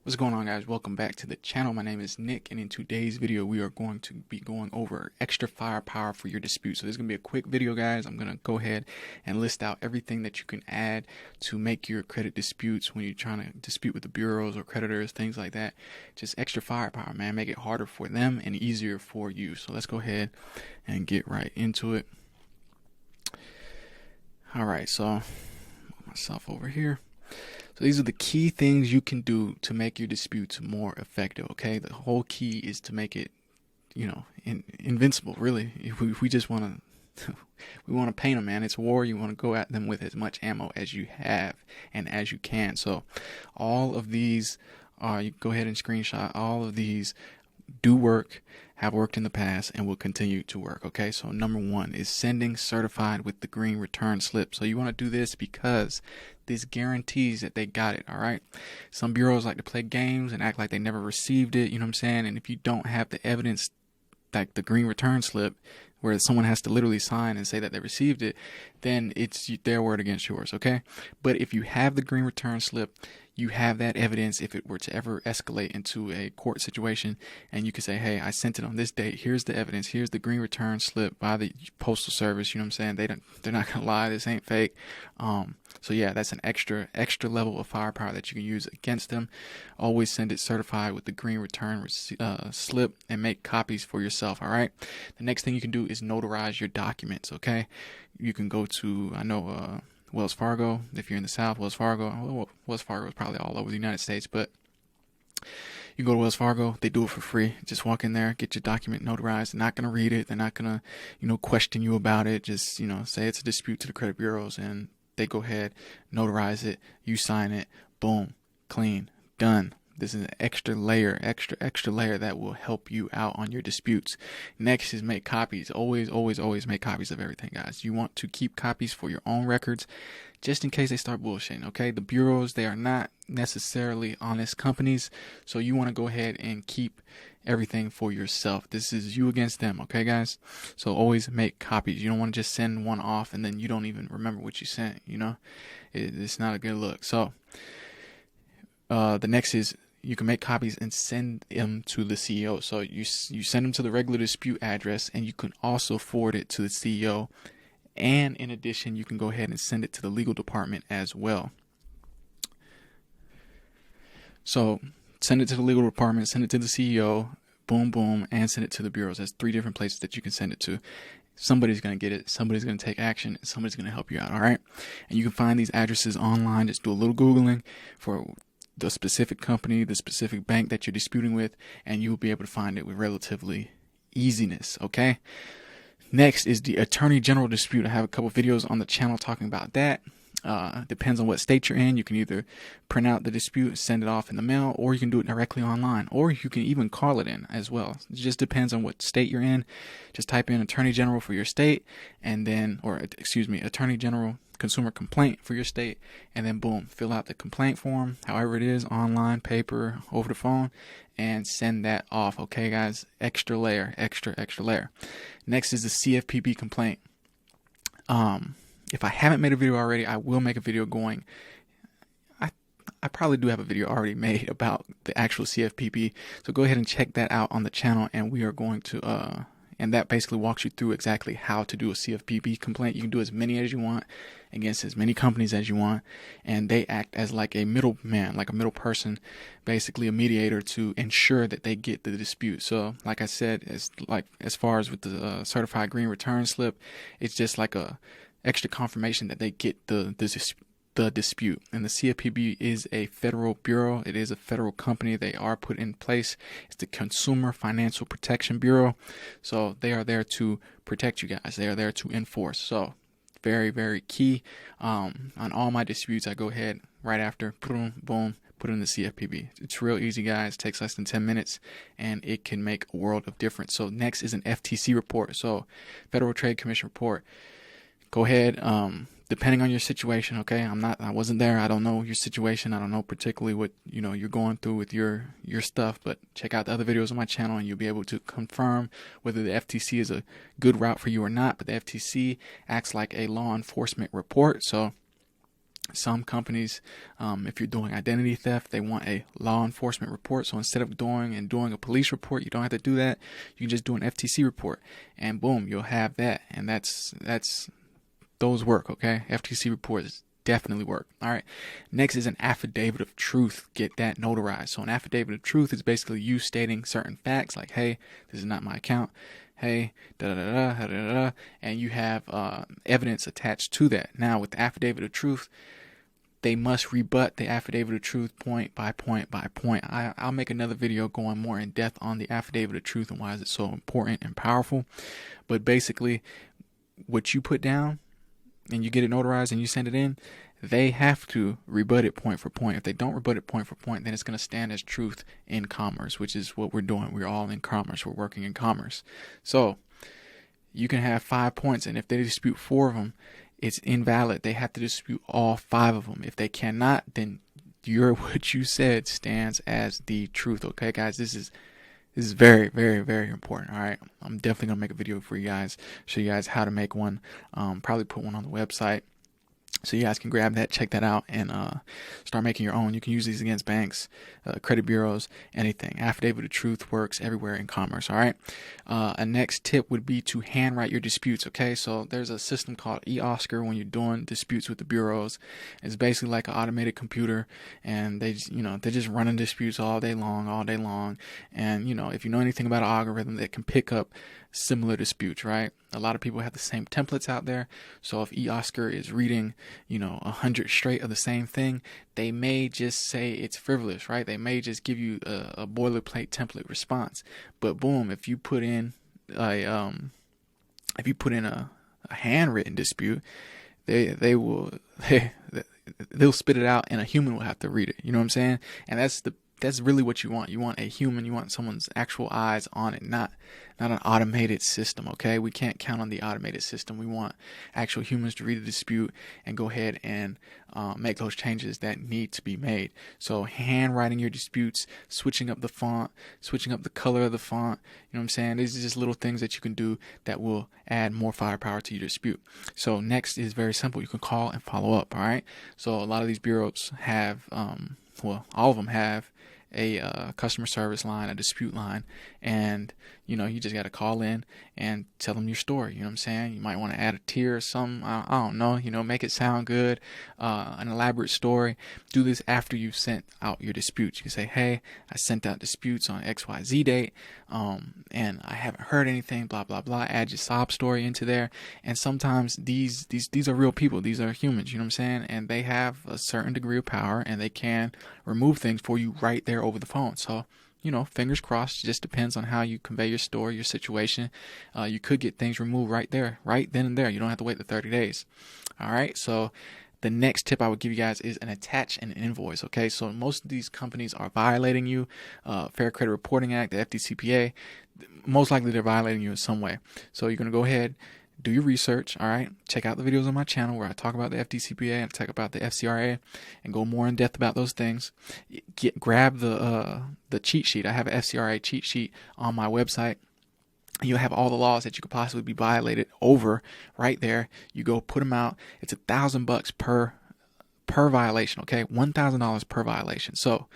What's going on, guys? Welcome back to the channel. My name is Nick, and in today's video we are going to be going over extra firepower for your dispute. So this is going to be a quick video, guys. I'm going to go ahead and list out everything that you can add to make your credit disputes when you're trying to dispute with the bureaus or creditors, things like that. Just extra firepower, man. Make it harder for them and easier for you. So let's go ahead and get right into it. All right, so put myself over here. So these are the key things you can do to make your disputes more effective, okay? The whole key is to make it, invincible, really. If we just want to, we want to paint them, man. It's war. You want to go at them with as much ammo as you have and as you can. So all of these, you go ahead and screenshot. All of these do work, have worked in the past, and will continue to work, okay? So number one is sending certified with the green return slip. So you want to do this because this guarantees that they got it, all right? Some bureaus like to play games and act like they never received it, you know what I'm saying? And if you don't have the evidence, like the green return slip, where someone has to literally sign and say that they received it, then it's their word against yours, okay? But if you have the green return slip, you have that evidence if it were to ever escalate into a court situation, and you can say, hey, I sent it on this date. Here's the evidence. Here's the green return slip by the postal service. You know what I'm saying? They're not gonna lie. This ain't fake. So yeah, that's an extra level of firepower that you can use against them. Always send it certified with the green return slip and make copies for yourself. All right. The next thing you can do is notarize your documents. Okay. You can go to Wells Fargo. If you're in the South, Wells Fargo is probably all over the United States, but you go to Wells Fargo, they do it for free. Just walk in there, get your document notarized. They're not going to read it. They're not going to, question you about it. Just, say it's a dispute to the credit bureaus, and they go ahead, notarize it. You sign it. Boom. Clean. Done. This is an extra layer that will help you out on your disputes. Next is make copies. Always make copies of everything, guys. You want to keep copies for your own records just in case they start bullshitting, okay? The bureaus, they are not necessarily honest companies, so you want to go ahead and keep everything for yourself. This is you against them, okay, guys? So always make copies. You don't want to just send one off and then you don't even remember what you sent, It's not a good look. So the next is you can make copies and send them to the CEO. So you send them to the regular dispute address, and you can also forward it to the CEO. And in addition, you can go ahead and send it to the legal department as well. So send it to the legal department, send it to the CEO, boom, and send it to the bureaus. That's 3 different places that you can send it to. Somebody's going to get it. Somebody's going to take action. And somebody's going to help you out. All right. And you can find these addresses online. Just do a little Googling for the specific company, the specific bank that you're disputing with, and you'll be able to find it with relatively easiness, okay? Next is the Attorney General dispute. I have a couple videos on the channel talking about that. Depends on what state you're in. You can either print out the dispute, send it off in the mail, or you can do it directly online, or you can even call it in as well. It just depends on what state you're in. Just type in Attorney General for your state, and then, Attorney General consumer complaint for your state, and then boom, fill out the complaint form, however it is, online, paper, over the phone, and send that off. Okay, guys, extra layer. Next is the CFPB complaint. If I haven't made a video already, I will make a video going. I probably do have a video already made about the actual CFPB, so go ahead and check that out on the channel, and we are going to and that basically walks you through exactly how to do a CFPB complaint. You can do as many as you want against as many companies as you want, and they act as like a middleman, like a middle person, basically a mediator to ensure that they get the dispute. So like I said, as far as with the certified green return slip, it's just like a extra confirmation that they get the dispute. And the CFPB is a federal bureau. It is a federal company. They are put in place. It's the Consumer Financial Protection Bureau. So they are there to protect you guys. They are there to enforce. So very key. On all my disputes, I go ahead right after, boom, put in the CFPB. It's real easy, guys. It takes less than 10 minutes, and it can make a world of difference. So next is an FTC report. So Federal Trade Commission report. Go ahead, depending on your situation, okay? I wasn't there. I don't know your situation. I don't know particularly what, you're going through with your stuff, but check out the other videos on my channel and you'll be able to confirm whether the FTC is a good route for you or not. But the FTC acts like a law enforcement report. So Some companies, if you're doing identity theft, they want a law enforcement report. So instead of doing a police report, you don't have to do that. You can just do an FTC report, and boom, you'll have that. And that's those work, okay? FTC reports definitely work. All right. Next is an affidavit of truth. Get that notarized. So an affidavit of truth is basically you stating certain facts, like, hey, this is not my account. Hey, da da da da da da, and you have evidence attached to that. Now, with the affidavit of truth, they must rebut the affidavit of truth point by point by point. I'll make another video going more in depth on the affidavit of truth and why is it so important and powerful. But basically, what you put down and you get it notarized and you send it in, they have to rebut it point for point. If they don't rebut it point for point, then it's going to stand as truth in commerce, which is what we're doing. We're all in commerce. We're working in commerce. So you can have 5 points, and if they dispute 4 of them, it's invalid. They have to dispute all 5 of them. If they cannot, then what you said stands as the truth. Okay, guys, this is very, very, very important. All right, I'm definitely gonna make a video for you guys, show you guys how to make one. Probably put one on the website, so you guys can grab that, check that out, and start making your own. You can use these against banks, credit bureaus, anything. Affidavit of truth works everywhere in commerce. All right. A next tip would be to handwrite your disputes. Okay, so there's a system called eOscar when you're doing disputes with the bureaus. It's basically like an automated computer, and they're just running disputes all day long. And if you know anything about an algorithm, that can pick up similar disputes, right? A lot of people have the same templates out there. So if eOscar is reading, 100 straight of the same thing, they may just say it's frivolous, right? They may just give you a boilerplate template response. But boom, if you put in a handwritten dispute, they'll spit it out, and a human will have to read it. You know what I'm saying? And that's really what you want. You want a human. You want someone's actual eyes on it, not an automated system. Okay, we can't count on the automated system. We want actual humans to read the dispute and go ahead and make those changes that need to be made. So handwriting your disputes, switching up the font, switching up the color of the font. You know what I'm saying? These are just little things that you can do that will add more firepower to your dispute. So next is very simple. You can call and follow up. All right. So a lot of these bureaus have, all of them have a customer service line, a dispute line, and you just got to call in and tell them your story. You know what I'm saying? You might want to add a tier or something. I don't know. Make it sound good, an elaborate story. Do this after you've sent out your disputes. You can say, hey, I sent out disputes on XYZ date, and I haven't heard anything, blah, blah, blah. Add your sob story into there. And sometimes these are real people. These are humans, you know what I'm saying? And they have a certain degree of power, and they can remove things for you right there over the phone. So, fingers crossed. It just depends on how you convey your story, your situation. You could get things removed right there, right then and there. You don't have to wait the 30 days. All right. So the next tip I would give you guys is attach an invoice. Okay. So most of these companies are violating you. Fair Credit Reporting Act, the FDCPA. Most likely they're violating you in some way. So you're going to go ahead, do your research, all right? Check out the videos on my channel where I talk about the FDCPA and talk about the FCRA and go more in depth about those things. Grab the cheat sheet. I have an FCRA cheat sheet on my website. You'll have all the laws that you could possibly be violated over right there. You go put them out. It's $1,000 per violation, okay? $1,000 per violation. So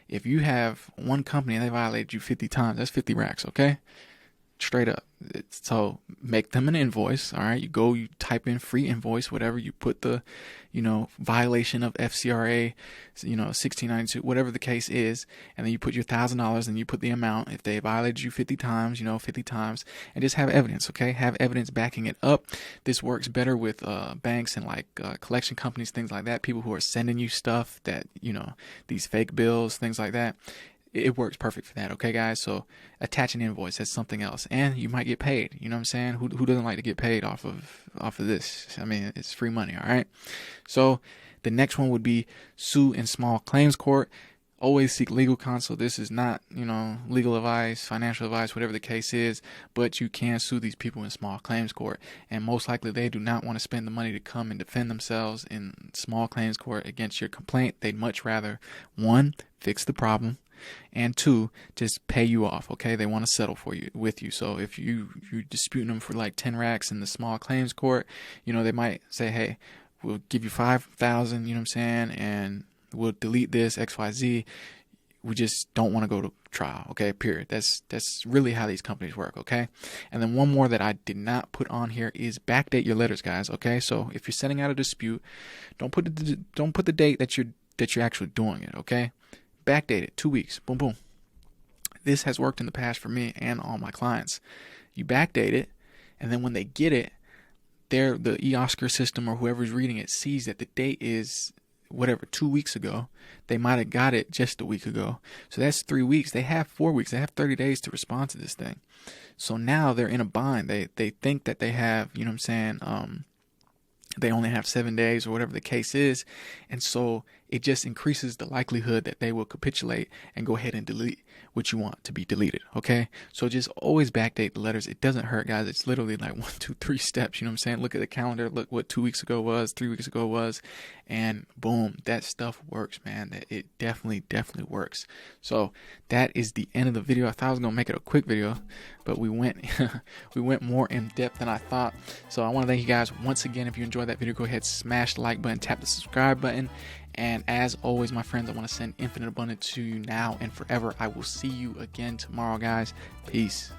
if you have one company and they violated you 50 times, that's 50 racks, okay? Straight up. So make them an invoice. All right. You type in free invoice, whatever. You put the, violation of FCRA, 1692, whatever the case is. And then you put your $1,000 and you put the amount. If they violated you 50 times, 50 times, and just have evidence. Okay. Have evidence backing it up. This works better with banks and collection companies, things like that. People who are sending you stuff that, these fake bills, things like that. It works perfect for that, okay, guys? So attach an invoice. That's something else, and you might get paid. You know what I'm saying? Who doesn't like to get paid off of this? I mean, it's free money, all right? So the next one would be sue in small claims court. Always seek legal counsel. This is not, legal advice, financial advice, whatever the case is, but you can sue these people in small claims court. And most likely they do not want to spend the money to come and defend themselves in small claims court against your complaint. They'd much rather, 1, fix the problem, and 2, just pay you off. Okay, they want to settle with you. So if you're disputing them for 10 racks in the small claims court, they might say, hey, we'll give you 5,000, you know what I'm saying, and we'll delete this XYZ. We just don't want to go to trial, okay, period. That's really how these companies work, okay? And then one more that I did not put on here is backdate your letters, guys, okay? So if you're sending out a dispute, don't put the date that you're actually doing it, okay? Backdate it, 2 weeks, boom, boom. This has worked in the past for me and all my clients. You backdate it, and then when they get it, the eOscar system or whoever's reading it sees that the date is whatever, 2 weeks ago. They might have got it just a week ago. So that's 3 weeks. They have 4 weeks. They have 30 days to respond to this thing. So now they're in a bind. They think that they have, you know what I'm saying, they only have 7 days or whatever the case is. And so it just increases the likelihood that they will capitulate and go ahead and delete what you want to be deleted. Okay. So just always backdate the letters. It doesn't hurt, guys. It's literally like 1, 2, 3 steps. You know what I'm saying? Look at the calendar. Look what 2 weeks ago was, 3 weeks ago was, and boom, that stuff works, man. It definitely works. So that is the end of the video. I thought I was going to make it a quick video, but we went more in depth than I thought. So I want to thank you guys once again. If you enjoyed that video, go ahead, smash the like button, tap the subscribe button. And as always, my friends, I want to send infinite abundance to you now and forever. I will see you again tomorrow, guys. Peace.